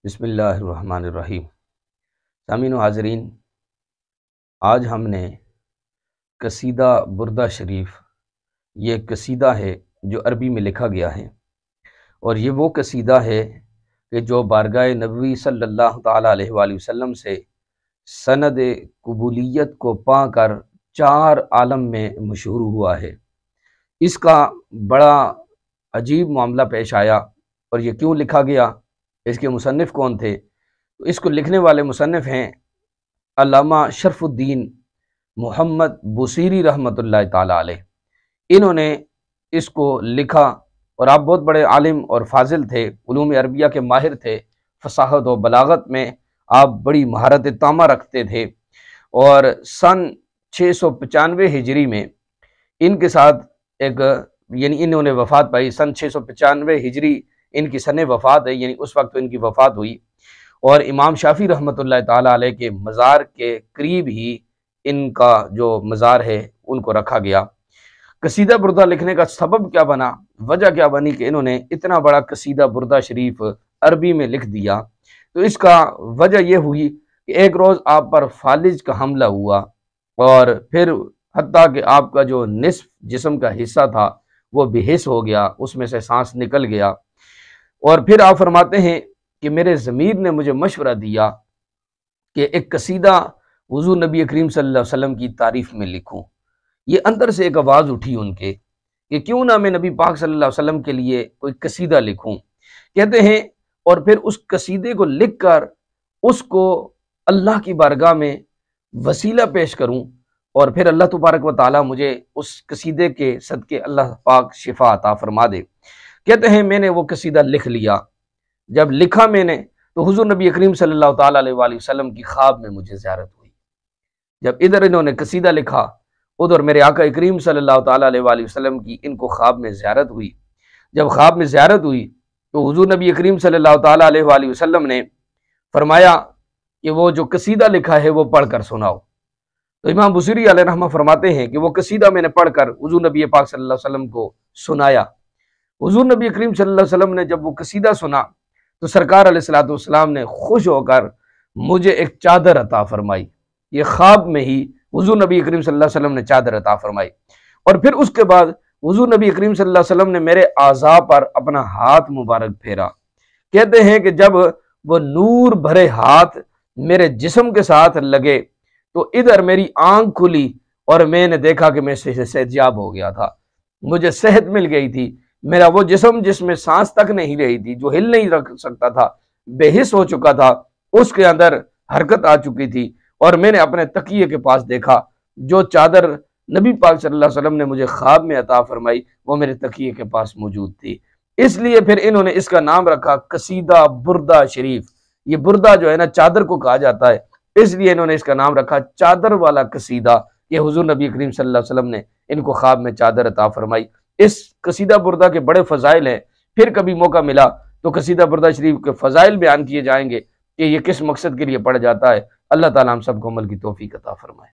بسم اللہ الرحمن الرحیم۔ سامعین و حاضرین، آج ہم نے قصیدہ بردہ شریف، یہ قصیدہ ہے جو عربی میں لکھا گیا ہے، اور یہ وہ قصیدہ ہے کہ جو بارگاہ نبوی صلی اللہ تعالیٰ علیہ وآلہ وسلم سے سند قبولیت کو پا کر 4 عالم میں مشہور ہوا ہے۔ اس کا بڑا عجیب معاملہ پیش آیا، اور یہ کیوں لکھا گیا، اس کے مصنف کون تھے؟ تو اس کو لکھنے والے مصنف ہیں علامہ شرف الدین محمد بوصیری رحمۃ اللہ تعالیٰ علیہ۔ انہوں نے اس کو لکھا، اور آپ بہت بڑے عالم اور فاضل تھے، علوم عربیہ کے ماہر تھے، فصاحت و بلاغت میں آپ بڑی مہارت تامہ رکھتے تھے، اور سن 695 ہجری میں ان کے ساتھ انہوں نے وفات پائی۔ سن 695 ہجری ان کی سن وفات ہے، یعنی اس وقت ان کی وفات ہوئی، اور امام شافعی رحمۃ اللہ تعالیٰ علیہ کے مزار کے قریب ہی ان کا جو مزار ہے ان کو رکھا گیا۔ قصیدہ بردہ لکھنے کا سبب کیا بنا، وجہ کیا بنی کہ انہوں نے اتنا بڑا قصیدہ بردہ شریف عربی میں لکھ دیا؟ تو اس کا وجہ یہ ہوئی کہ ایک روز آپ پر فالج کا حملہ ہوا، اور پھر حتیٰ کہ آپ کا جو نصف جسم کا حصہ تھا وہ بے حس ہو گیا، اس میں سے سانس نکل گیا، اور پھر آپ فرماتے ہیں کہ میرے ضمیر نے مجھے مشورہ دیا کہ ایک قصیدہ حضور نبی کریم صلی اللہ علیہ وسلم کی تعریف میں لکھوں۔ یہ اندر سے ایک آواز اٹھی ان کے کہ کیوں نہ میں نبی پاک صلی اللہ علیہ وسلم کے لیے کوئی قصیدہ لکھوں۔ کہتے ہیں اور پھر اس قصیدے کو لکھ کر اس کو اللہ کی بارگاہ میں وسیلہ پیش کروں، اور پھر اللہ تبارک و تعالیٰ مجھے اس قصیدے کے صدقے اللہ پاک شفا عطا فرما دے۔ کہتے ہیں میں نے وہ قصیدہ لکھ لیا۔ جب لکھا میں نے تو حضور نبی کریم صلی اللہ تعالیٰ علیہ وآلہ وسلم کی خواب میں مجھے زیارت ہوئی۔ جب ادھر انہوں نے قصیدہ لکھا، ادھر میرے آقا کریم صلی اللہ تعالیٰ علیہ وآلہ وسلم کی ان کو خواب میں زیارت ہوئی۔ جب خواب میں زیارت ہوئی تو حضور نبی کریم صلی اللہ تعالیٰ علیہ وآلہ وسلم نے فرمایا کہ وہ جو قصیدہ لکھا ہے وہ پڑھ کر سناؤ۔ تو امام بوصیری علیہ رحمہ فرماتے ہیں کہ وہ قصیدہ میں نے پڑھ کر حضور نبی پاک صلی اللہ علیہ وسلم کو سنایا۔ حضور نبی کریم صلی اللہ علیہ وسلم نے جب وہ قصیدہ سنا تو سرکار علیہ السلام نے خوش ہو کر مجھے ایک چادر عطا فرمائی۔ یہ خواب میں ہی حضور نبی کریم صلی اللہ علیہ وسلم نے چادر عطا فرمائی، اور پھر اس کے بعد حضور نبی کریم صلی اللہ علیہ وسلم نے میرے اعضاء پر اپنا ہاتھ مبارک پھیرا۔ کہتے ہیں کہ جب وہ نور بھرے ہاتھ میرے جسم کے ساتھ لگے تو ادھر میری آنکھ کھلی، اور میں نے دیکھا کہ میں صحتیاب ہو گیا تھا، مجھے صحت مل گئی تھی۔ میرا وہ جسم جس میں سانس تک نہیں رہی تھی، جو ہل نہیں رکھ سکتا تھا، بے حس ہو چکا تھا، اس کے اندر حرکت آ چکی تھی، اور میں نے اپنے تکیے کے پاس دیکھا جو چادر نبی پاک صلی اللہ علیہ وسلم نے مجھے خواب میں عطا فرمائی وہ میرے تکیے کے پاس موجود تھی۔ اس لیے پھر انہوں نے اس کا نام رکھا قصیدہ بردہ شریف۔ یہ بردہ جو ہے نا چادر کو کہا جاتا ہے، اس لیے انہوں نے اس کا نام رکھا چادر والا قصیدہ، کہ حضور نبی کریم صلی اللہ علیہ وسلم نے ان کو خواب میں چادر عطا فرمائی۔ اس قصیدہ بردہ کے بڑے فضائل ہیں، پھر کبھی موقع ملا تو قصیدہ بردہ شریف کے فضائل بیان کیے جائیں گے کہ یہ کس مقصد کے لیے پڑھا جاتا ہے۔ اللہ تعالیٰ ہم سب کو عمل کی توفیق عطا فرمائے۔